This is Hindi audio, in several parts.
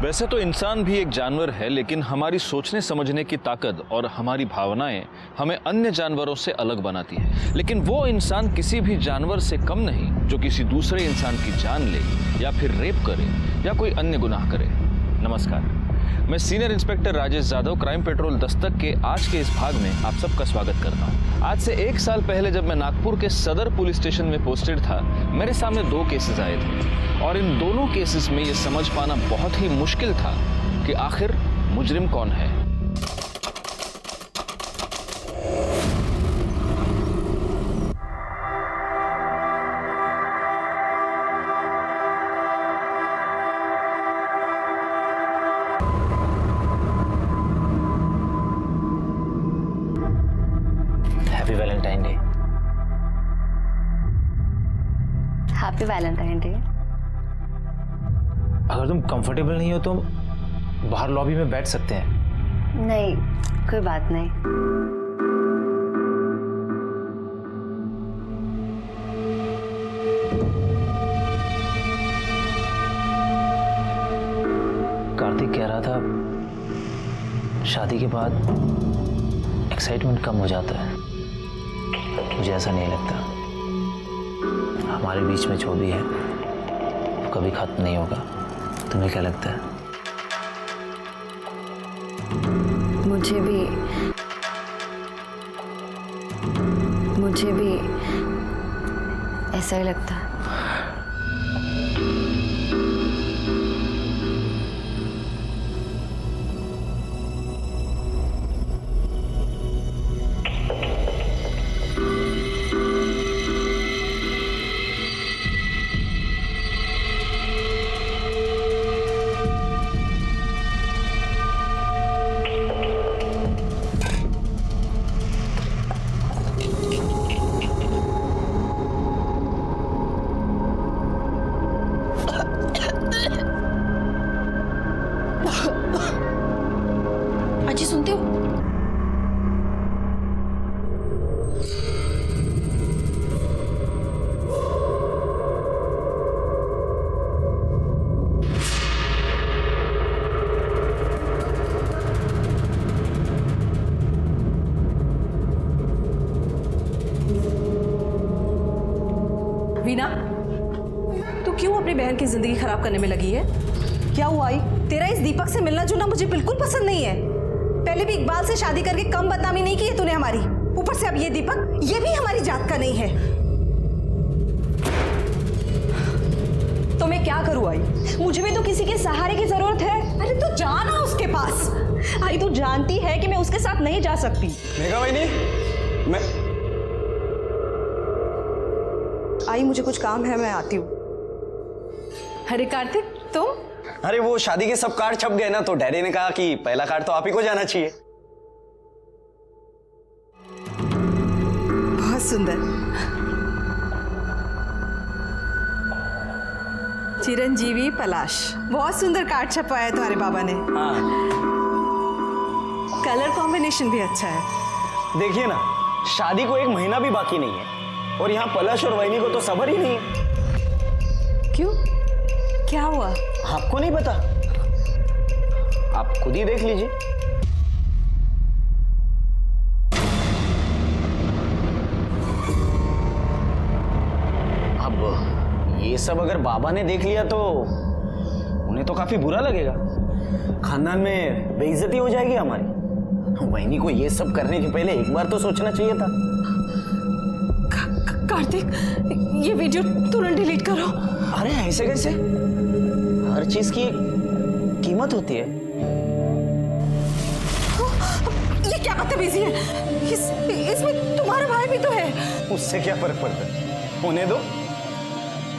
वैसे तो इंसान भी एक जानवर है, लेकिन हमारी सोचने समझने की ताकत और हमारी भावनाएं हमें अन्य जानवरों से अलग बनाती है। लेकिन वो इंसान किसी भी जानवर से कम नहीं जो किसी दूसरे इंसान की जान ले या फिर रेप करे या कोई अन्य गुनाह करे। नमस्कार, मैं senior inspector Rajesh Yadav crime petrol Dastak के आज के इस भाग में आप सबका स्वागत करता हूं। आज से 1 साल पहले जब मैं नागपुर के सदर पुलिस स्टेशन में पोस्टेड था, मेरे सामने 2 केसेस आए थे और इन दोनों केसेस में ये समझ पाना बहुत ही मुश्किल था कि आखिर मुजरिम कौन है। Happy Valentine day. Happy Valentine day. अगर तुम कंफर्टेबल नहीं हो तो बाहर लॉबी में बैठ सकते हैं। नहीं, कोई बात नहीं। कार्तिक कह रहा था शादी के बाद एक्साइटमेंट कम हो जाता है। मुझे ऐसा नहीं लगता। हमारे बीच में जो भी है वो कभी खत्म नहीं होगा। तुम्हें क्या लगता है? मुझे भी ऐसा ही लगता है। अजी सुनते हो? वीना, तू क्यों अपनी बहन की जिंदगी खराब करने में लगी है? क्या हुआ आई? तेरा इस दीपक से मिलना जुलना मुझे बिल्कुल पसंद नहीं है। पहले भी इकबाल से शादी करके कम बदनामी नहीं की है तूने हमारी। ऊपर से अब ये दीपक, ये भी हमारी जात का नहीं है। तो मैं क्या करूं आई? मुझे भी तो किसी के सहारे की जरूरत है। अरे तो जाना उसके पास। आई तू जानती है कि मैं उसके साथ नहीं जा सकती। मेघा बहनी, मैं आई मुझे कुछ काम है, मैं आती हूँ। अरे कार्तिक, तुम? अरे वो शादी के सब कार्ड छप गए ना, तो डैडी ने कहा कि पहला कार्ड तो आप ही को जाना चाहिए। बहुत सुंदर। चिरंजीवी पलाश, बहुत सुंदर कार्ड छपवाया तुम्हारे बाबा ने। हाँ, कलर कॉम्बिनेशन भी अच्छा है। देखिए ना, शादी को 1 महीना भी बाकी नहीं है और यहाँ पलाश और वैनी को तो सबर ही नहीं है। क्यों, क्या हुआ? आपको नहीं पता? आप खुद ही देख लीजिए। अब ये सब अगर बाबा ने देख लिया तो उन्हें तो काफी बुरा लगेगा। खानदान में बेइज्जती हो जाएगी हमारी। वैनी को ये सब करने के पहले एक बार तो सोचना चाहिए था। कार्तिक, ये वीडियो तुरंत डिलीट करो। अरे ऐसे कैसे? हर चीज की एक कीमत होती है। ये क्या बदतमीजी है? इसमें तुम्हारा भाई भी तो है। उससे क्या फर्क पड़ता है? होने दो।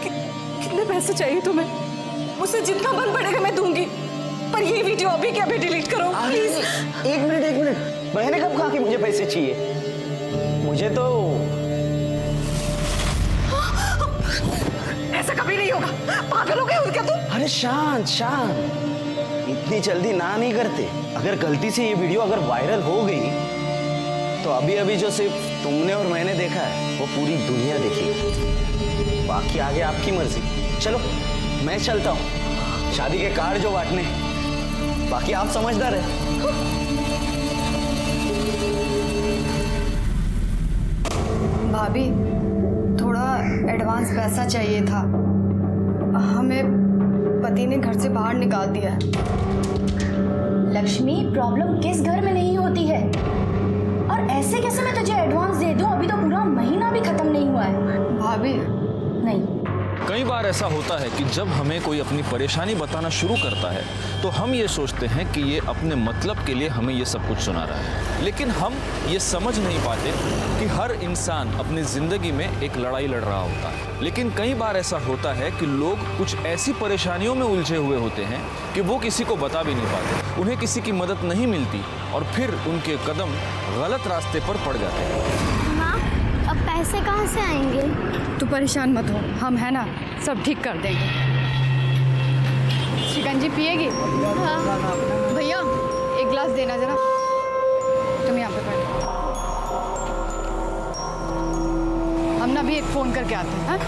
कितने पैसे चाहिए तुम्हें? मुझसे जितना बन पड़ेगा मैं दूंगी, पर ये वीडियो अभी के अभी डिलीट करो प्लीज। एक मिनट। मैंने कब कहा कि मुझे पैसे चाहिए? मुझे तो ऐसा कभी नहीं होगा। पागल हो गए हो क्या तुम? अरे शांत, इतनी जल्दी ना नहीं करते। अगर गलती से ये वीडियो अगर वायरल हो गई तो अभी अभी जो सिर्फ तुमने और मैंने देखा है वो पूरी दुनिया देखेगी। बाकी आगे आपकी मर्जी। चलो मैं चलता हूँ, शादी के कार्ड जो बांटने बाकी आप समझदार है। भाभी, थोड़ा एडवांस पैसा चाहिए था। हमें पति ने घर से बाहर निकाल दिया है। लक्ष्मी, प्रॉब्लम किस घर में नहीं होती है? और ऐसे कैसे मैं तुझे एडवांस दे दूं? अभी तो पूरा महीना भी खत्म नहीं हुआ है। भाभी, नहीं, कई बार ऐसा होता है कि जब हमें कोई अपनी परेशानी बताना शुरू करता है तो हम ये सोचते हैं कि ये अपने मतलब के लिए हमें ये सब कुछ सुना रहा है, लेकिन हम ये समझ नहीं पाते कि हर इंसान अपनी ज़िंदगी में एक लड़ाई लड़ रहा होता है। लेकिन कई बार ऐसा होता है कि लोग कुछ ऐसी परेशानियों में उलझे हुए होते हैं कि वो किसी को बता भी नहीं पाते, उन्हें किसी की मदद नहीं मिलती और फिर उनके कदम गलत रास्ते पर पड़ जाते हैं। माँ, अब पैसे कहाँ से आएंगे? तू परेशान मत हो, हम है ना, सब ठीक कर देंगे। शिकंजी पिएगी? हाँ। भैया, एक गिलास देना जरा। तुम यहाँ पे बैठो। हम ना भी एक फ़ोन करके आते हैं। हाँ?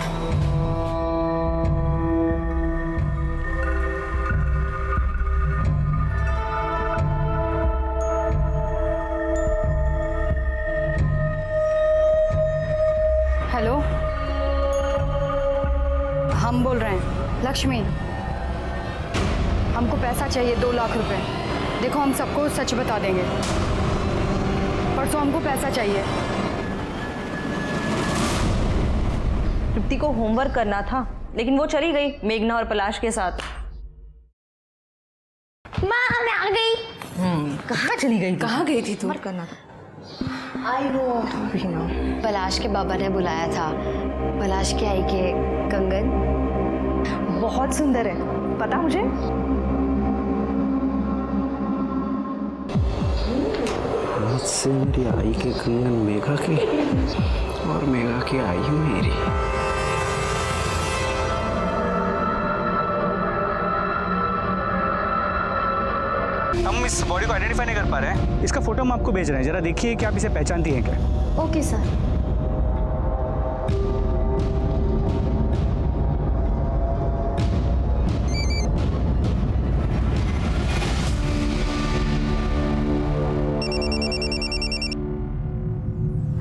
हेलो, हम बोल रहे हैं। लक्ष्मी, हमको पैसा चाहिए 2 लाख रुपए। देखो, हम सबको सच बता देंगे। परसों हमको पैसा चाहिए। तृप्ति को होमवर्क करना था, लेकिन वो चली गई मेघना और पलाश के साथ। माँ, मैं आ गई। कहाँ चली गई? कहाँ गई थी तू? करना था। आई वो पलाश के बाबा ने बुलाया था। पलाश के आई के कंगन बहुत सुंदर है, पता मुझे। मुझसे मेरी आई के कंगन मेघा की और मेघा की आई मेरी। हम इस बॉडी को आइडेंटिफाई नहीं कर पा रहे हैं। इसका फोटो हम आपको भेज रहे हैं, जरा देखिए कि आप इसे पहचानती हैं क्या। Okay sir.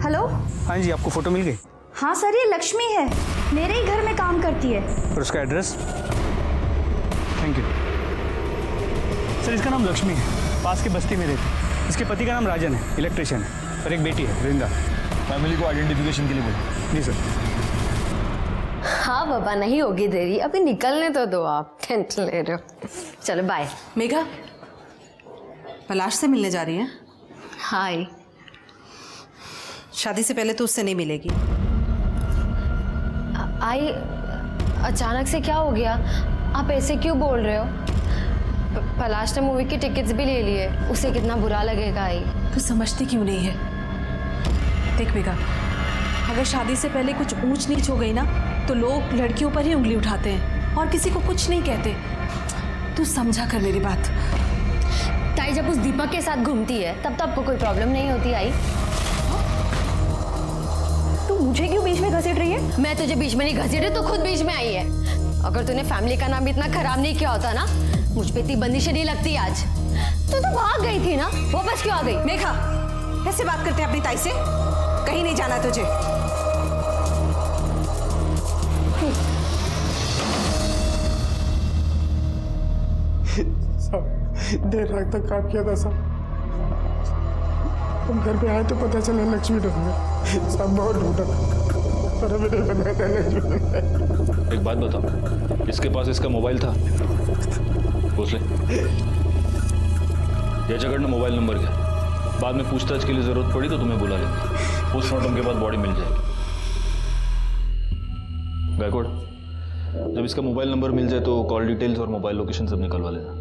हेलो। हाँ जी, आपको फोटो मिल गई? हाँ सर, ये लक्ष्मी है, मेरे ही घर में काम करती है। और उसका एड्रेस? Thank you sir. इसका नाम लक्ष्मी है, पास की बस्ती में रहती है। इसके पति का नाम राजन है, इलेक्ट्रिशियन है, और एक बेटी है वृंदा। फैमिली को आइडेंटिफिकेशन के लिए बोला। जी सर। हाँ बाबा, नहीं होगी देरी, अभी निकलने तो दो, आप टेंशन ले रहे हो। चलो बाय। मेघा, पलाश से मिलने जा रही है? हाय। शादी से पहले तो उससे नहीं मिलेगी। आई, अचानक से क्या हो गया? आप ऐसे क्यों बोल रहे हो? पलाश ने मूवी की टिकट्स भी ले लिए, उसे कितना बुरा लगेगा। आई, तू समझती क्यों नहीं है? देख मेघा, अगर शादी से पहले कुछ ऊंच नीच हो गई ना तो लोग लड़कियों पर ही उंगली उठाते हैं और किसी को कुछ नहीं कहते। तू समझा कर मेरी बात। ताई जब उस दीपक के साथ घूमती है तब तो आपको कोई प्रॉब्लम नहीं होती। आई, तू मुझे क्यों बीच में घसीट रही है? मैं तुझे बीच में नहीं घसीटी, तू खुद बीच में आई है। अगर तूने फैमिली का नाम इतना खराब नहीं किया होता ना, मुझ पे इतनी बंदिशें नहीं लगती आज। तू तो भाग गई थी ना, वापस क्यों आ गई? मेघा, कैसे बात करते हैं अपनी ताई से? कहीं नहीं जाना तुझे। देर रात तक काम किया था साहब। हम घर पे आए तो पता चला लक्ष्मी डूब गई। सब बहुत ढूंढा पर हमें नहीं पता था लक्ष्मी। एक बात बताओ, इसके पास इसका मोबाइल था? पूछ ले। ये जगह मोबाइल नंबर क्या? बाद में पूछताछ के लिए जरूरत पड़ी तो तुम्हें बुला लेंगे। पोस्टमार्टम के बाद बॉडी मिल जाएगी। गायकवाड़, जब इसका मोबाइल नंबर मिल जाए तो कॉल डिटेल्स और मोबाइल लोकेशन सब निकलवा लेना।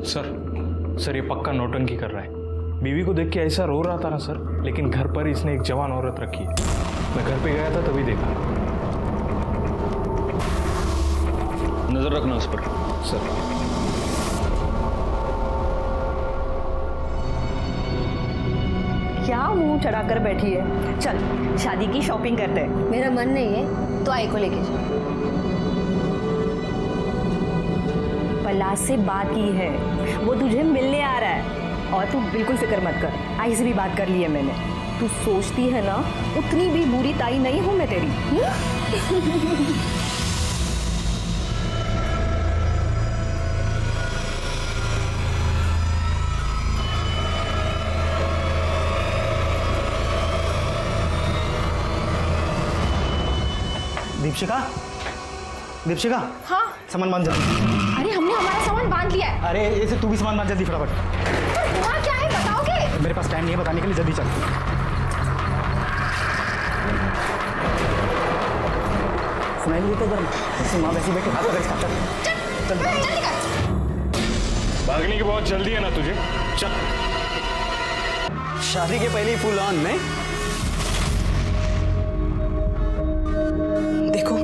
सर ये पक्का नौटंकी कर रहा है। बीवी को देख के ऐसा रो रहा था ना सर, लेकिन घर पर इसने एक जवान औरत रखी है। मैं घर पे गया था तभी देखा। नजर रखना उस पर। सर क्या मुंह चढ़ाकर बैठी है? चल शादी की शॉपिंग करते हैं। मेरा मन नहीं है तो आई को लेके जाओ। पलाश से बात की है, वो तुझे मिलने आ रहा है। और तू बिल्कुल फिक्र मत कर, आई से भी बात कर ली है मैंने। तू सोचती है ना, उतनी भी बुरी ताई नहीं हूं मैं तेरी। दीपशिका, दीपशिका। हाँ। सामान बांध जल्दी। अरे हमने हमारा सामान बांध लिया है। अरे ऐसे तू भी सामान बांध जल्दी फटाफट। हुआ क्या है बताओगे? मेरे पास टाइम नहीं है बताने के लिए, जल्दी चल। सुनाई नहीं देता उधर? ऐसे माँ वैसे बैठे हाथ पकड़ इसका, चल चल जल्दी कर। भागने की बहुत जल्दी है ना तुझे? चल। शादी के पहले ही फुल ऑन में। देखो,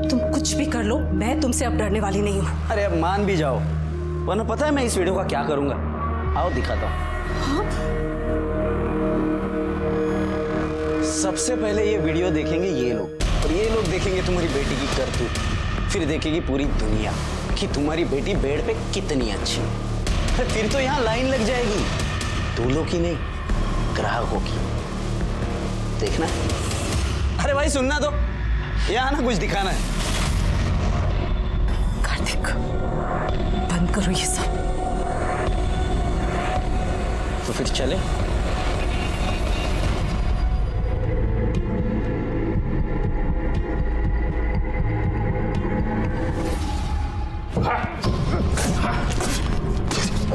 तुम कुछ भी कर लो, मैं तुमसे अब डरने वाली नहीं हूँ। अरे अब मान भी जाओ, वरना पता है मैं इस वीडियो का क्या करूंगा? आओ दिखाता हूँ। सबसे पहले ये वीडियो देखेंगे ये लोग, और ये लोग देखेंगे तुम्हारी बेटी की करतूत, फिर देखेगी पूरी दुनिया कि तुम्हारी बेटी बेड पे कितनी अच्छी है। फिर तो यहाँ लाइन लग जाएगी, दूल्हों की नहीं, ग्राहकों की। देखना। अरे भाई सुनना तो, यहाँ ना कुछ दिखाना है। कार्तिक, बंद करो ये सब। तो फिर चले।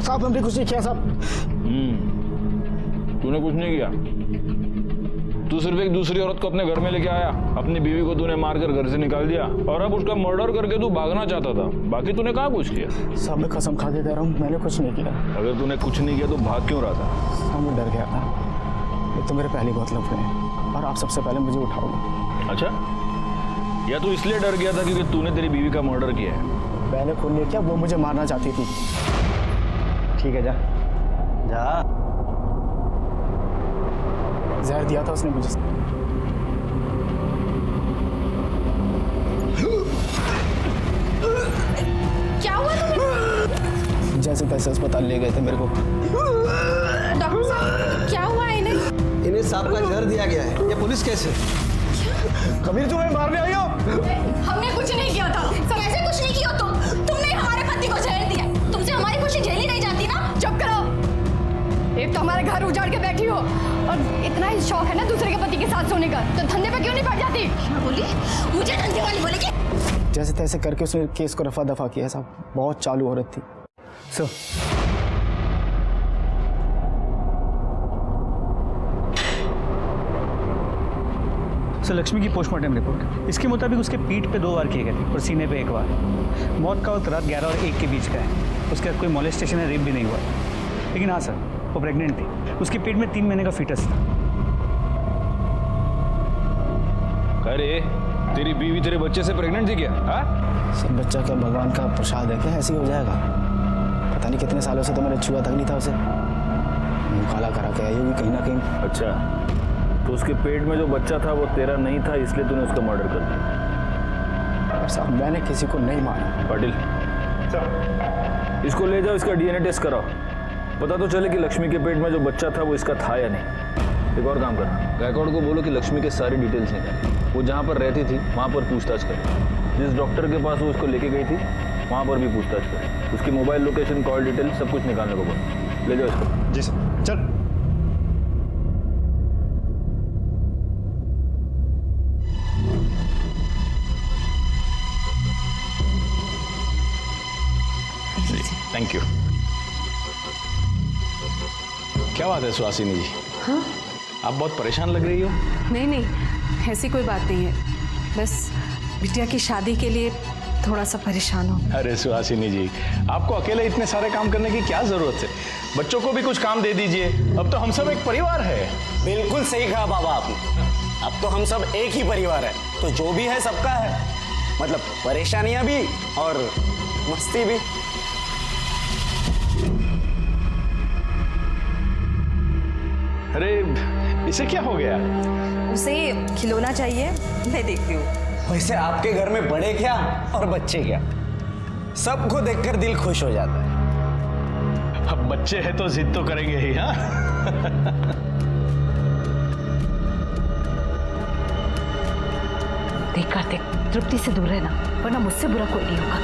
साहब हमने कुछ नहीं किया साहब। तूने कुछ नहीं किया। तू सिर्फ एक दूसरी औरत को अपने घर में लेके आया, अपनी बीवी को तूने मारकर घर से निकाल दिया, और अब उसका मर्डर करके तू भागना चाहता था। बाकी तूने कहाँ कुछ किया? साहब मैं कसम खा के कह रहा हूँ, मैंने कुछ नहीं किया। अगर तूने कुछ नहीं किया तो भाग क्यों रहा था? साहब मैं डर गया था। एक तो मेरे पहले बहुत लफड़े हैं, और आप सबसे पहले मुझे उठाओगे। अच्छा, या तू इसलिए डर गया था क्योंकि तूने तेरी बीवी का मर्डर किया है? मैंने खून नहीं किया, वो मुझे मारना चाहती थी। ठीक है, जा जा। जहर दिया था उसने मुझे। क्या हुआ तुम्हें? जैसे तैसे अस्पताल ले गए थे मेरे को। डॉक्टर साहब, क्या हुआ है इन्हें? इन्हें सांप का जहर दिया गया है। ये पुलिस कैसे? कबीर तुम्हें मारने आई हो? हमने कुछ नहीं किया था। सब ऐसे कुछ नहीं किया तुमने हमारे पति को जहर दिया। तुमसे हमारी खुशी झेली नहीं जाती ना? चुप करो। एक तो हमारे घर उजाड़ के बैठी हो, और इतना ही शौक है ना दूसरे के पति के साथ सोने का, तो धंधे पे क्यों नहीं पड़ जाती? क्या बोली? मुझे धंधे वाली बोलेगी? जैसे तैसे करके उसने केस को रफा दफा किया साहब। बहुत चालू औरत थी। सो लक्ष्मी की पोस्टमार्टम रिपोर्ट, इसके मुताबिक उसके पीठ पे 2 वार किए गए थे और सीने पे 1 बार। मौत का वक्त रात 11 और 1 के बीच का है। उसके बाद कोई मोलेस्टेशन या रेप भी नहीं हुआ। लेकिन हाँ सर, वो प्रेग्नेंट थी। उसके पेट में 3 महीने का फीटस था। अरे तेरी बीवी तेरे बच्चे से प्रेग्नेंट थी क्या? हाँ? सर बच्चा क्या भगवान का प्रसाद है क्या? ऐसे ही हो जाएगा? पता नहीं कितने सालों से तो मैंने छुआ तक नहीं था उसे। मुँह काला करा के आई होगी कहीं ना कहीं। अच्छा, तो उसके पेट में जो बच्चा था वो तेरा नहीं था, इसलिए तूने उसका मर्डर कर दिया? साहब मैंने किसी को नहीं मारा। पाटिल, इसको ले जाओ, इसका डीएनए टेस्ट कराओ, पता तो चले कि लक्ष्मी के पेट में जो बच्चा था वो इसका था या नहीं। एक और काम करना, गायकवाड़ को बोलो कि लक्ष्मी के सारी डिटेल्स निकाले। वो जहाँ पर रहती थी वहाँ पर पूछताछ करें। जिस डॉक्टर के पास वो उसको लेके गई थी वहाँ पर भी पूछताछ करें। उसकी मोबाइल लोकेशन, कॉल डिटेल सब कुछ निकालने को बोलो। ले जाओ इसको। जी सर, चल। Thank you. क्या बात है सुहासिनी जी? हाँ? आप बहुत परेशान लग रही हो। नहीं नहीं, ऐसी कोई बात नहीं है। बस बिटिया की शादी के लिए थोड़ा सा परेशान हूँ। अरे सुहासिनी जी, आपको अकेले इतने सारे काम करने की क्या जरूरत है? बच्चों को भी कुछ काम दे दीजिए। अब तो हम सब एक परिवार है। बिल्कुल सही कहा बाबा आपने। अब तो हम सब एक ही परिवार है, तो जो भी है सबका है। मतलब परेशानियां भी और मस्ती भी। अरे इसे क्या हो गया? उसे खिलौना चाहिए, मैं देखती हूँ। वैसे आपके घर में बड़े क्या और बच्चे क्या? सबको देखकर दिल खुश हो जाता है। अब बच्चे हैं तो जिद तो करेंगे ही। हाँ देख कार्तिक, तृप्ति से दूर रहना, वरना मुझसे बुरा कोई नहीं होगा।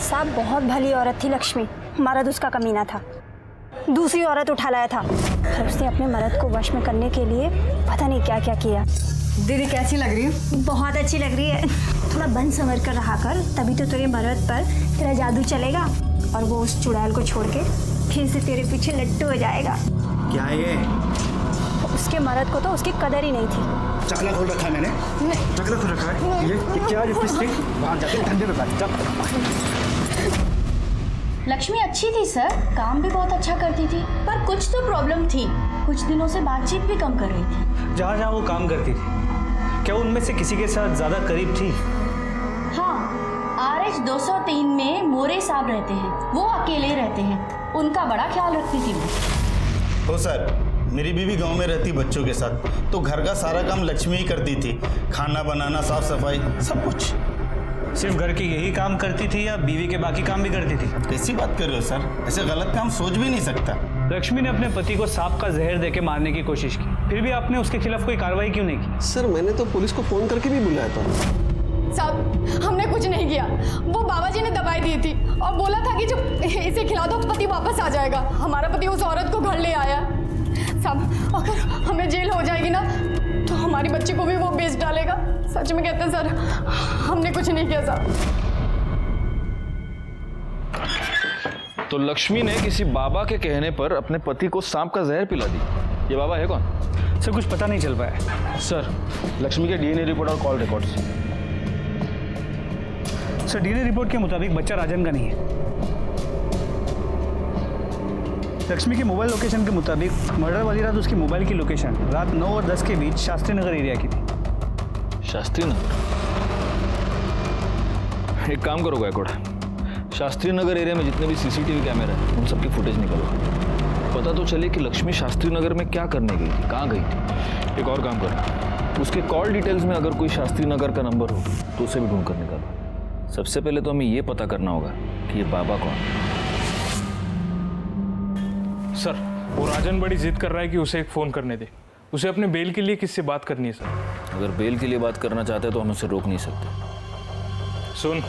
साहब बहुत भली औरत थी लक्ष्मी, मर्द उसका कमीना था। दूसरी औरत उठा लाया था और उसने अपने मर्द को वश में करने के लिए पता नहीं क्या क्या किया। दीदी कैसी लग रही है? बहुत अच्छी लग रही है। थोड़ा बन संवर कर रहा कर, तभी तो तेरे मर्द पर तेरा जादू चलेगा और वो उस चुड़ैल को छोड़ के फिर से तेरे पीछे लट्टू हो जाएगा। क्या है ये? उसके मर्द को तो उसकी कदर ही नहीं थी। चकला खोल रखा है मैंने। चकला खोल रखा है। ये क्या लिपस्टिक? बाहर जाके ठंडे में बैठ जा। लक्ष्मी अच्छी थी सर, काम भी बहुत अच्छा करती थी, पर कुछ तो प्रॉब्लम थी। कुछ दिनों से बातचीत भी कम कर रही थी। जहाँ जहाँ वो काम करती थी, क्या उनमें से किसी के साथ ज्यादा करीब थी? हाँ, RH 203 में मोरे साहब रहते हैं, वो अकेले रहते हैं, उनका बड़ा ख्याल रखती थी वो। हो सर, मेरी बीवी गांव में रहती बच्चों के साथ, तो घर का सारा काम लक्ष्मी ही करती थी, खाना बनाना, साफ सफाई, सब कुछ। सिर्फ घर के यही काम करती थी या बीवी के बाकी काम भी करती थी? कैसी बात कर रहे हो सर, ऐसे गलत काम सोच भी नहीं सकता। लक्ष्मी ने अपने पति को सांप का जहर देके मारने की कोशिश की, फिर भी आपने उसके खिलाफ कोई कार्रवाई क्यों नहीं की? सर मैंने तो पुलिस को फोन करके भी बुलाया था। साहब हमने कुछ नहीं किया, वो बाबा जी ने दवाई दी थी और बोला था कि जो इसे खिला दो पति वापस आ जाएगा। हमारा पति उस औरत को घर ले आया। साहब अगर हमें जेल हो जाएगी ना तो हमारी बच्ची को भी वो बेच डालेगा। सच में कहते हैं सर, हमने कुछ नहीं किया साहब। तो लक्ष्मी ने किसी बाबा के कहने पर अपने पति को सांप का जहर पिला दी। ये बाबा है कौन? सर कुछ पता नहीं चल पाया। सर लक्ष्मी के DNA रिपोर्ट और call records. Sir DNA report के मुताबिक बच्चा राजन का नहीं है। लक्ष्मी के मोबाइल लोकेशन के मुताबिक मर्डर वाली रात उसकी मोबाइल की लोकेशन रात 9 और 10 के बीच शास्त्री नगर एरिया की थी। शास्त्री नगर? एक काम करो गायकवाड़, शास्त्री नगर एरिया में जितने भी CCTV कैमरे हैं उन सबकी फुटेज निकालो। पता तो चले कि लक्ष्मी शास्त्री नगर में क्या करने गई थी, कहाँ गई थी। एक और काम करो, उसके कॉल डिटेल्स में अगर कोई शास्त्री नगर का नंबर हो तो उसे भी ढूंढ कर निकालो। सबसे पहले तो हमें ये पता करना होगा कि ये बाबा कौन है। सर वो राजन बड़ी जिद कर रहा है कि उसे एक फ़ोन करने दे। उसे अपने बेल के लिए किससे बात करनी है सर? अगर बेल के लिए बात करना चाहते हैं तो हम उसे रोक नहीं सकते। सुन,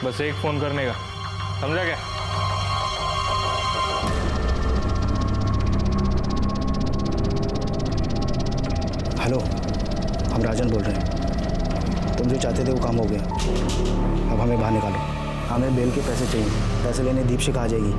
बस एक फ़ोन करने का, समझा क्या? हेलो, हम राजन बोल रहे हैं। तुम जो चाहते थे वो काम हो गया, अब हमें बाहर निकालो। हमें बेल के पैसे चाहिए, पैसे लेने दीपशिखा आ जाएगी।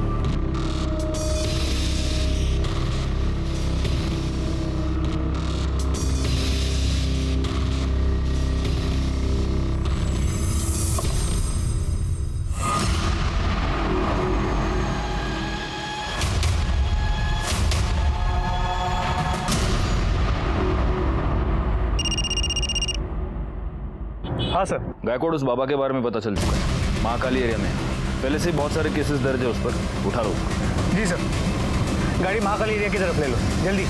हाँ सर। गायकवाड़, उस बाबा के बारे में पता चल चुका है, महाकाली एरिया में पहले से बहुत सारे केसेस दर्ज है उस पर। उठा लो। जी सर, गाड़ी महाकाली एरिया की तरफ ले लो, जल्दी।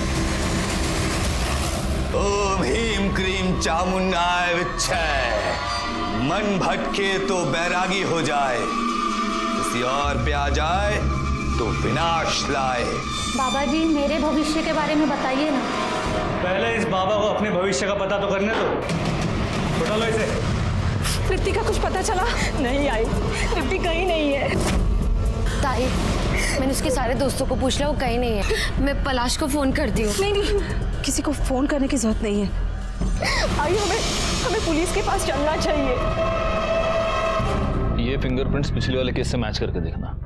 ओम ह्रीम क्रीम चामुंडाय विच्छय, मन भटके तो बैरागी हो जाए, किसी और पे आ जाए तो विनाश लाए। बाबा जी मेरे भविष्य के बारे में बताइए ना। पहले इस बाबा को अपने भविष्य का पता तो करने दो। उठा लो इसे। तृप्ति का कुछ पता चला? नहीं आई, तृप्ति कहीं नहीं है। ताई, मैंने उसके सारे दोस्तों को पूछ लिया, वो कहीं नहीं है। मैं पलाश को फोन करती हूँ। नहीं, किसी को फोन करने की जरूरत नहीं है। आइए, हमें पुलिस के पास चलना चाहिए। ये फिंगरप्रिंट्स पिछले वाले केस से मैच करके देखना।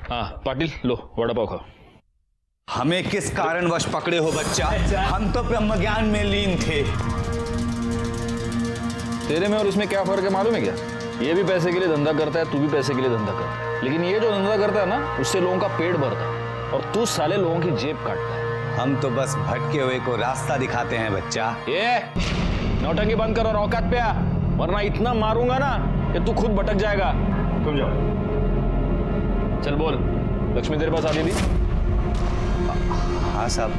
हाँ पाटिल, लो वड़ा पाव खाओ। हमें किस कारणवश पकड़े हो बच्चा? हम तो ब्रह्म ज्ञान में लीन थे। तेरे में और इसमें क्या फर्क है मालूम है क्या? ये भी पैसे के लिए धंधा करता है, तू भी पैसे के लिए धंधा करता है, लेकिन ये जो धंधा करता है ना उससे लोगों का पेट भरता है और तू साले लोगों की जेब काटता है। हम तो बस भटके हुए को रास्ता दिखाते हैं बच्चा। ये नौटंकी बंद कर और औकात पे आ, वरना इतना मारूंगा ना कि तू खुद भटक जाएगा। तुम जाओ। चल बोल, लक्ष्मी तेरे पास आ गई थी? हाँ साहब,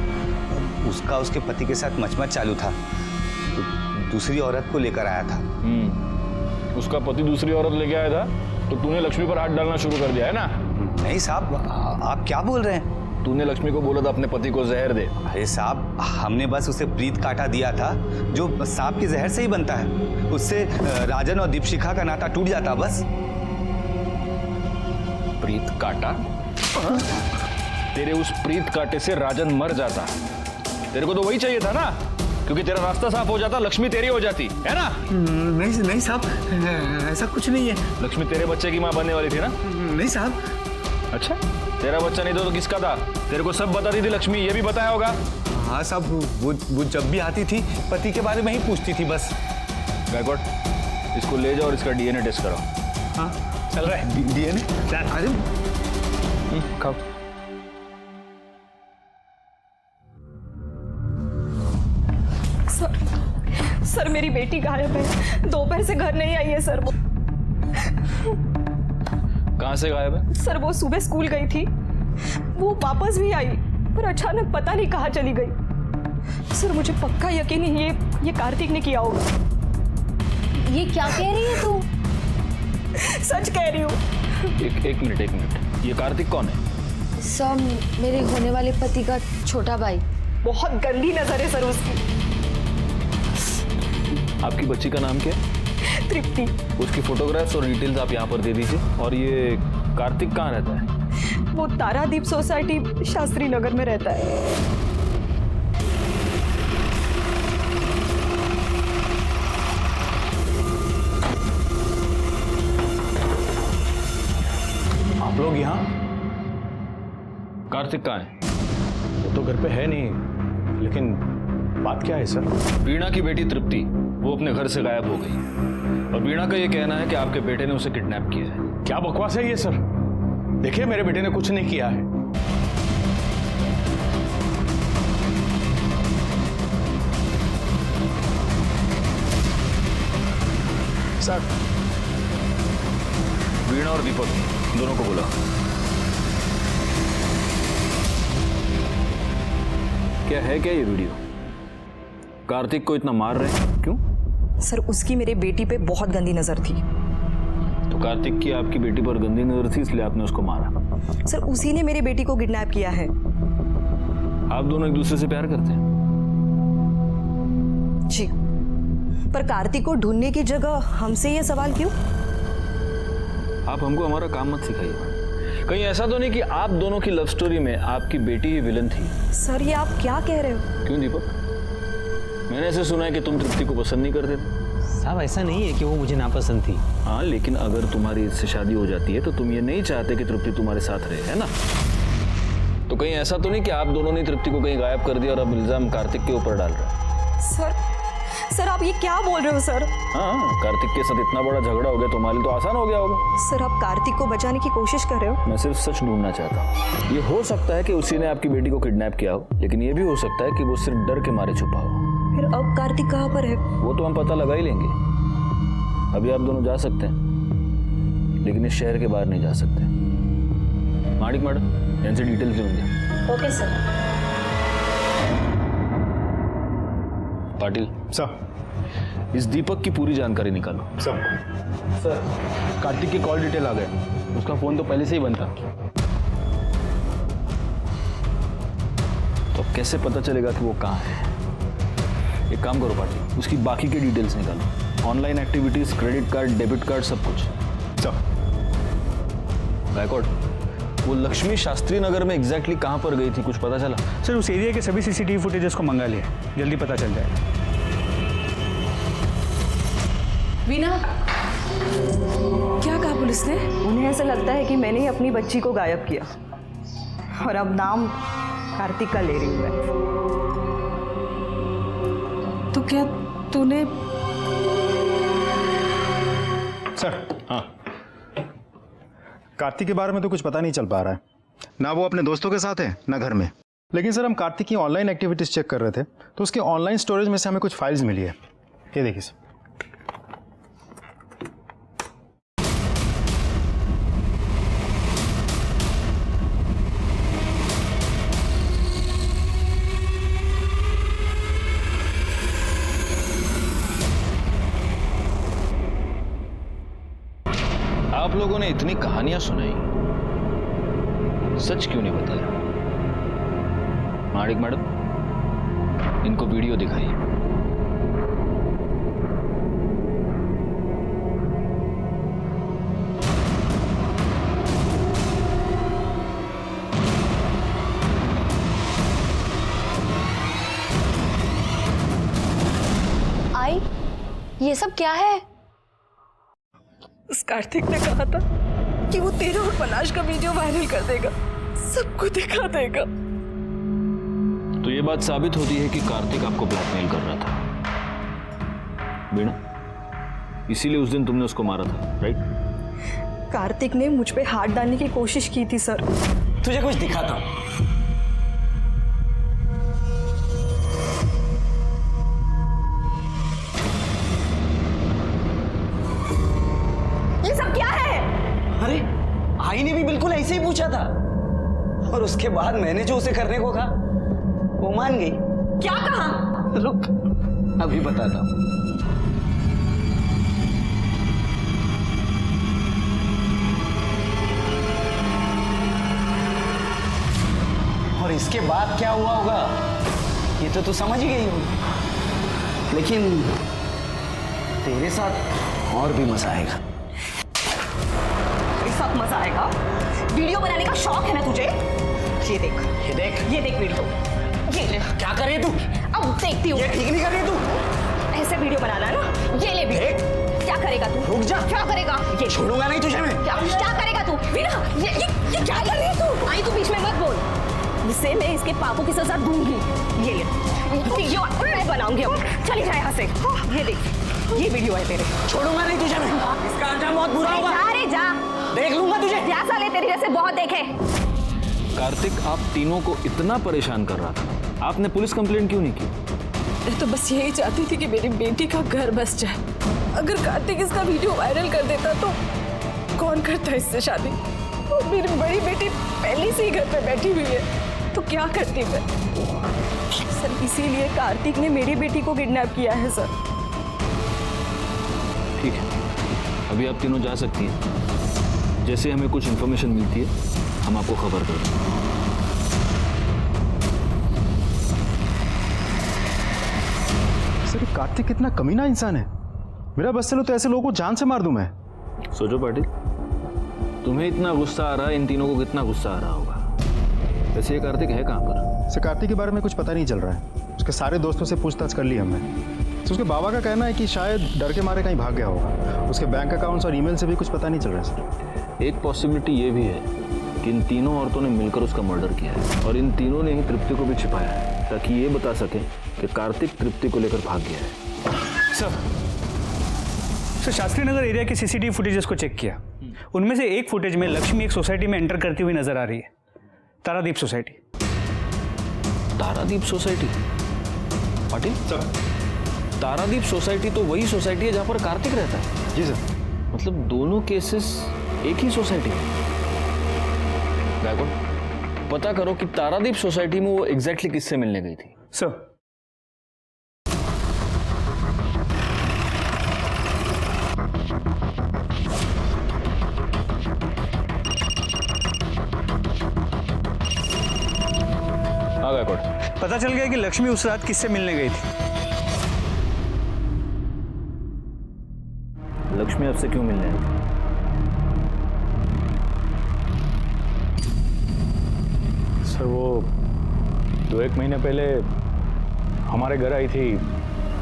उसका उसके पति के साथ मचमच चालू था, तो दूसरी औरत को लेकर आया था। उसका पति दूसरी औरत लेके आया था तो तूने लक्ष्मी पर हाथ डालना शुरू कर दिया है ना? नहीं साहब, आप क्या बोल रहे हैं? तूने लक्ष्मी को बोला था अपने पति को जहर दे। अरे साहब, हमने बस उसे प्रीत काटा दिया था, जो सांप के जहर से ही बनता है। उससे राजन और दीपशिखा का नाता टूट जाता बस। प्रीत काटा? तेरे उस प्रीत काटे से राजन मर जाता। तेरे को तो वही चाहिए था ना, क्योंकि तेरा रास्ता साफ हो जाता, लक्ष्मी तेरी हो जाती है ना? नहीं साहब, ऐसा कुछ नहीं है। लक्ष्मी तेरे बच्चे की माँ बनने वाली थी ना? नहीं साहब। अच्छा, तेरा बच्चा नहीं तो किसका था? तेरे को सब बताती थी लक्ष्मी, ये भी बताया होगा। हाँ साहब, वो जब भी आती थी पति के बारे में ही पूछती थी बस। गायकवाड़, इसको ले जाओ और इसका डीएनए टेस्ट कराओ। हाँ चल रहा है डीएनए। अरे खाओ। सर मेरी बेटी गायब है, दोपहर से घर नहीं आई है सर। वो कहाँ से गायब है? सर वो सुबह स्कूल गई थी, वो वापस भी आई पर अचानक पता नहीं कहाँ चली गई। सर मुझे पक्का यकीन है ये कार्तिक ने किया होगा। ये क्या कह रही है तू? सच कह रही हूँ। एक मिनट, ये कार्तिक कौन है? सर, मेरे होने वाले पति का छोटा भाई। बहुत गंदी नजर है सर उसकी। आपकी बच्ची का नाम क्या है? तृप्ति। उसकी फोटोग्राफ्स और डिटेल्स आप यहाँ पर दे दीजिए। और ये कार्तिक कहाँ रहता है? वो तारादीप सोसाइटी शास्त्री नगर में रहता है। आप लोग यहाँ? कार्तिक कहाँ है? वो तो घर पे है नहीं, लेकिन बात क्या है सर? वीणा की बेटी तृप्ति, वो अपने घर से गायब हो गई और वीणा का ये कहना है कि आपके बेटे ने उसे किडनैप किया है। क्या बकवास है ये सर? देखिए, मेरे बेटे ने कुछ नहीं किया है। सर, वीणा और दीपक दोनों को बुला। क्या है क्या ये वीडियो? कार्तिक को इतना मार रहे हैं क्यों? सर उसकी मेरे बेटी पे बहुत गंदी नजर थी। तो कार्तिक की आपकी बेटी पर गंदी नजर थी, इसलिए आपने उसको मारा? सर उसी ने मेरे बेटी को किडनैप किया है। आप दोनों एक दूसरे से प्यार करते हैं? जी, पर कार्तिक को ढूंढने की जगह हमसे ये सवाल क्यों? आप हमको हमारा काम मत सिखाइए। कहीं ऐसा तो नहीं कि आप दोनों की लव स्टोरी में आपकी बेटी ही विलन थी? सर ये आप क्या कह रहे हो? क्यों दीपक, मैंने ऐसे सुना है कि तुम तृप्ति को पसंद नहीं करते थे। साहब ऐसा नहीं है कि वो मुझे नापसंद थी। हाँ, लेकिन अगर तुम्हारी इससे शादी हो जाती है तो तुम ये नहीं चाहते कि तृप्ति तुम्हारे साथ रहे, है ना? तो कहीं ऐसा तो नहीं कि आप दोनों ने तृप्ति को कहीं गायब कर दिया और अब इल्जाम कार्तिक के ऊपर डाल रहे हैं? सर आप ये क्या बोल रहे हो सर? हाँ, कार्तिक के साथ इतना बड़ा झगड़ा हो गया, तुम्हारे लिए तो आसान हो गया होगा। सर आप कार्तिक को बचाने की कोशिश कर रहे हो? मैं सिर्फ सच ढूंढना चाहता हूँ। ये हो सकता है कि उसी ने आपकी बेटी को किडनैप किया हो, लेकिन ये भी हो सकता है कि वो सिर्फ डर के मारे छुपा हो। फिर अब कार्तिक कहाँ पर है? वो तो हम पता लगा ही लेंगे। अभी आप दोनों जा सकते हैं, लेकिन इस शहर के बाहर नहीं जा सकते। माणिक मैडम, इनसे डिटेल्स लेंगे। Okay sir. पाटिल सर, इस दीपक की पूरी जानकारी निकालो। सर कार्तिक की कॉल डिटेल आ गए। उसका फोन तो पहले से ही बंद था। तो अब कैसे पता चलेगा कि वो कहाँ है? एक काम करो पाटिल, उसकी बाकी के डिटेल्स निकालो। Online activities, credit card, debit card, सब कुछ। सर गायकवाड़, वो लक्ष्मी शास्त्री नगर में एग्जैक्टली कहाँ पर गई थी, कुछ पता चला? सर उस एरिया के सभी सीसीटीवी फुटेजेस को मंगा लिए, जल्दी पता चल जाएगा। वीना, क्या कहा पुलिस ने? उन्हें ऐसा लगता है कि मैंने ही अपनी बच्ची को गायब किया और अब नाम कार्तिक का ले रही हूँ मैं। तो क्या तूने? सर, हाँ, कार्तिक के बारे में तो कुछ पता नहीं चल पा रहा है। ना वो अपने दोस्तों के साथ है ना घर में। लेकिन सर हम कार्तिक की ऑनलाइन एक्टिविटीज चेक कर रहे थे तो उसके ऑनलाइन स्टोरेज में से हमें कुछ फाइल्स मिली है। ये देखिए सर। आप लोगों ने इतनी कहानियां सुनाई, सच क्यों नहीं बताया? माणिक मैडम, इनको वीडियो दिखाइए। आई, ये सब क्या है? उस कार्तिक ने कहा था कि वो तेरे और पलाश का वीडियो वायरल कर देगा, सबको दिखा देगा। तो ये बात साबित होती है कि कार्तिक आपको ब्लैकमेल कर रहा था, वीणा। इसीलिए उस दिन तुमने उसको मारा था, राइट? कार्तिक ने मुझ पे हाथ डालने की कोशिश की थी सर। तुझे कुछ दिखा था? ये सब क्या है? अरे आई ने भी बिल्कुल ऐसे ही पूछा था, और उसके बाद मैंने जो उसे करने को कहा वो मान गई। क्या कहा? रुक, अभी बताता हूं। और इसके बाद क्या हुआ होगा ये तो तू समझ ही गई होगी, लेकिन तेरे साथ और भी मजा आएगा। तेरे साथ मजा आएगा? वीडियो बनाने का शौक है ना तुझे? ये देख, ये देख, ये देख वीडियो। ये ले। क्या कर रही है तू? अब देखती हूँ। ये ठीक नहीं कर रही है तू। ऐसे वीडियो बनाना है ना? ये ले वीडियो। क्या करेगा तू? रुक जा। क्या करेगा? ये छोड़ूंगा नहीं तुझे मैं। क्या करेगा तू? वीणा, ये क्या कर रही है तू? आई, तू बीच में मत बोल। इसे मैं इसके पापों की सजा दूंगी। ये ले, वीडियो मैं बनाऊंगी अब। चली जा यहाँ से। ये देख, ये वीडियो है तेरे। छोड़ूंगा नहीं तुझे मैं। इसका अंजाम बहुत बुरा होगा। जा रे जा। देख लूंगा तुझे। क्या साले तेरी जैसे बहुत देखे। कार्तिक आप तीनों को इतना परेशान कर रहा था, आपने पुलिस कंप्लेंट क्यों नहीं की? मैं तो बस यही चाहती थी कि मेरी बेटी का घर बस जाए। अगर कार्तिक इसका वीडियो वायरल कर देता तो कौन करता इससे शादी? और मेरी बड़ी बेटी पहले से ही घर पे बैठी हुई है, तो क्या करती मैं? सर, इसीलिए कार्तिक ने मेरी बेटी को किडनैप किया है सर। ठीक है, अभी आप तीनों जा सकती हैं। जैसे हमें कुछ इन्फॉर्मेशन मिलती है हम आपको खबर कर देंगे। सर, कार्तिक कितना कमीना इंसान है। मेरा बस चलो तो ऐसे लोगों को जान से मार दूं मैं। सोचो पाटिल, तुम्हें इतना गुस्सा आ रहा है, इन तीनों को कितना गुस्सा आ रहा होगा। वैसे ये कार्तिक है कहाँ पर? सर, कार्तिक के बारे में कुछ पता नहीं चल रहा है। उसके सारे दोस्तों से पूछताछ कर ली हमने। तो उसके बाबा का कहना है कि शायद डर के मारे कहीं भाग गया होगा। उसके बैंक अकाउंट्स और ईमेल से भी कुछ पता नहीं चल रहा है सर। एक पॉसिबिलिटी ये भी है कि इन तीनों औरतों ने मिलकर उसका मर्डर किया है, और इन तीनों ने ही तृप्ति को भी छिपाया है, ताकि ये बता सके कि कार्तिक तृप्ति को लेकर भाग गया है। सर, शास्त्री नगर एरिया के सीसीटीवी फुटेजेस को चेक किया। उनमें से एक फुटेज में लक्ष्मी एक सोसाइटी में एंटर करती हुई नजर आ रही है, Taradeep society. Taradeep society? Patil sir, Taradeep society तो वही सोसाइटी है जहां पर कार्तिक रहता है। जी सर। मतलब दोनों केसेस एक ही सोसाइटी में। गायकवाड़, पता करो कि तारादीप सोसाइटी में वो एग्जैक्टली किससे मिलने गई थी। सर, हाँ गायकवाड़, पता चल गया कि लक्ष्मी उस रात किससे मिलने गई थी। लक्ष्मी आपसे क्यों मिलने आई? सर, वो 2-1 महीने पहले हमारे घर आई थी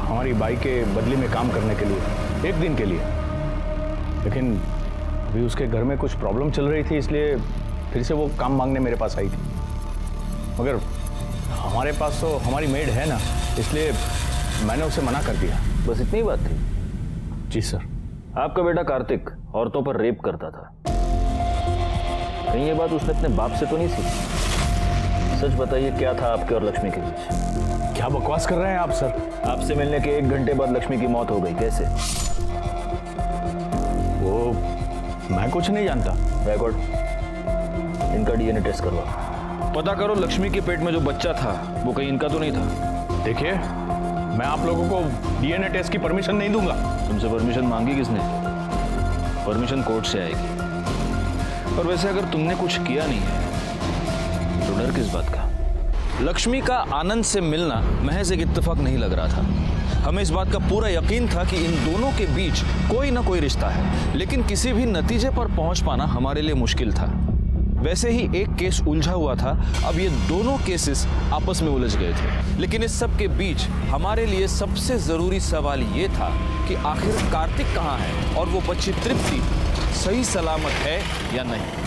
हमारी बाई के बदले में काम करने के लिए, 1 दिन के लिए। लेकिन अभी उसके घर में कुछ प्रॉब्लम चल रही थी, इसलिए फिर से वो काम मांगने मेरे पास आई थी। मगर हमारे पास तो हमारी मेड है ना, इसलिए मैंने उसे मना कर दिया। बस इतनी बात थी? जी सर। आपका बेटा कार्तिक औरतों पर रेप करता था, कहीं ये बात उसने अपने बाप से तो नहीं सीखी? सच बताइए, क्या था आपके और लक्ष्मी के बीच? क्या बकवास कर रहे हैं आप सर? आपसे मिलने के 1 घंटे बाद लक्ष्मी की मौत हो गई, कैसे? वो मैं कुछ नहीं जानता। गायकवाड़, इनका डीएनए टेस्ट करवा, पता करो लक्ष्मी के पेट में जो बच्चा था वो कहीं इनका तो नहीं था। देखिए, मैं आप लोगों को डीएनए टेस्ट की परमिशन नहीं दूंगा। तुमसे परमिशन मांगी किसने? परमिशन कोर्ट से आएगी। और वैसे अगर तुमने कुछ किया नहीं है तो डर किस बात का? लक्ष्मी का आनंद से मिलना महज एक इत्तेफाक नहीं लग रहा था। हमें इस बात का पूरा यकीन था कि इन दोनों के बीच कोई ना कोई रिश्ता है, लेकिन किसी भी नतीजे पर पहुंच पाना हमारे लिए मुश्किल था। वैसे ही एक केस उलझा हुआ था, अब ये दोनों केसेस आपस में उलझ गए थे। लेकिन इस सब के बीच हमारे लिए सबसे जरूरी सवाल ये था कि आखिर कार्तिक कहाँ है और वो बच्ची तृप्ति सही सलामत है या नहीं।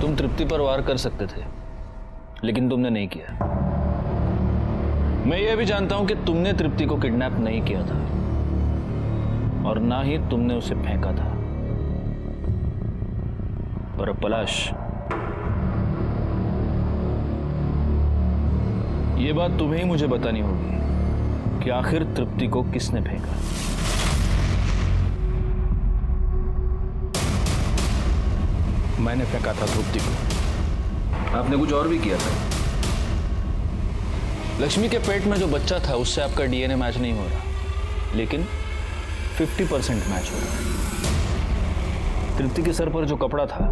तुम तृप्ति पर वार कर सकते थे, लेकिन तुमने नहीं किया। मैं यह भी जानता हूं कि तुमने तृप्ति को किडनैप नहीं किया था और ना ही तुमने उसे फेंका था। पर अब पलाश, यह बात तुम्हें ही मुझे बतानी होगी कि आखिर तृप्ति को किसने फेंका। मैंने फेंका था तृप्ति को। आपने कुछ और भी किया था। लक्ष्मी के पेट में जो बच्चा था उससे आपका डीएनए मैच नहीं हो रहा, लेकिन 50% मैच हो रहा है। तृप्ति के सर पर जो कपड़ा था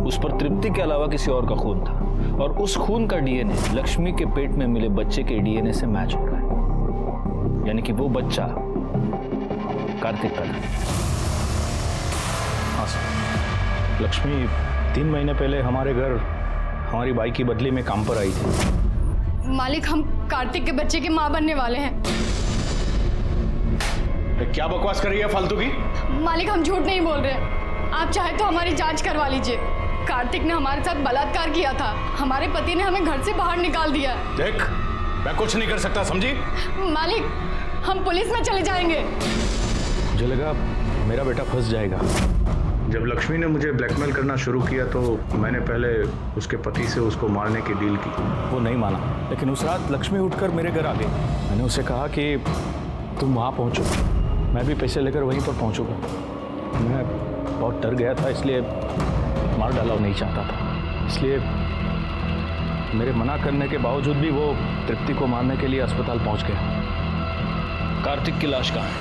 उस पर तृप्ति के अलावा किसी और का खून था, और उस खून का डीएनए लक्ष्मी के पेट में मिले बच्चे के डीएनए से मैच हो रहा है। यानी कि वो बच्चा कार्तिक का था। हाँ सर, लक्ष्मी 3 महीने पहले हमारे घर हमारी बाई की बदली में काम पर आई थी। मालिक, हम कार्तिक के बच्चे की माँ बनने वाले हैं। क्या बकवास कर रही है फालतू की? मालिक, हम झूठ नहीं बोल रहे। आप चाहे तो हमारी जांच करवा लीजिए। कार्तिक ने हमारे साथ बलात्कार किया था। हमारे पति ने हमें घर से बाहर निकाल दिया। देख, मैं कुछ नहीं कर सकता, समझी? मालिक, हम पुलिस में चले जाएंगे। मुझे लगा मेरा बेटा फंस जाएगा। जब लक्ष्मी ने मुझे ब्लैकमेल करना शुरू किया तो मैंने पहले उसके पति से उसको मारने की डील की। वो नहीं माना, लेकिन उस रात लक्ष्मी उठकर मेरे घर आ गई। मैंने उसे कहा कि तुम वहाँ पहुँचो, मैं भी पैसे लेकर वहीं पर पहुँचूंगा। मैं बहुत डर गया था, इसलिए मार डाला नहीं चाहता था। इसलिए मेरे मना करने के बावजूद भी वो तृप्ति को मारने के लिए अस्पताल पहुँच गया। कार्तिक की लाश कहाँ है?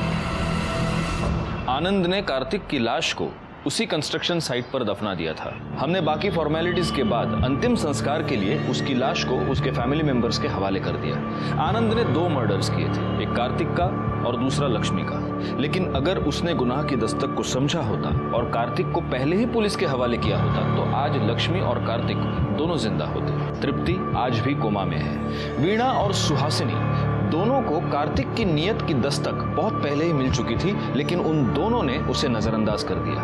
आनंद ने कार्तिक की लाश को उसी कंस्ट्रक्शन साइट पर दफना दिया था। हमने बाकी फॉर्मेलिटीज के बाद अंतिम संस्कार के लिए उसकी लाश को उसके फैमिली मेंबर्स के हवाले कर दिया। आनंद ने 2 मर्डर्स किए थे, एक कार्तिक का और दूसरा लक्ष्मी का। लेकिन अगर उसने गुनाह की दस्तक को समझा होता और कार्तिक को पहले ही पुलिस के हवाले किया होता तो आज लक्ष्मी और कार्तिक दोनों जिंदा होते। तृप्ति आज भी कोमा में है। वीणा और सुहासिनी दोनों को कार्तिक की नियत की दस्तक बहुत पहले ही मिल चुकी थी, लेकिन उन दोनों ने उसे नजरअंदाज कर दिया।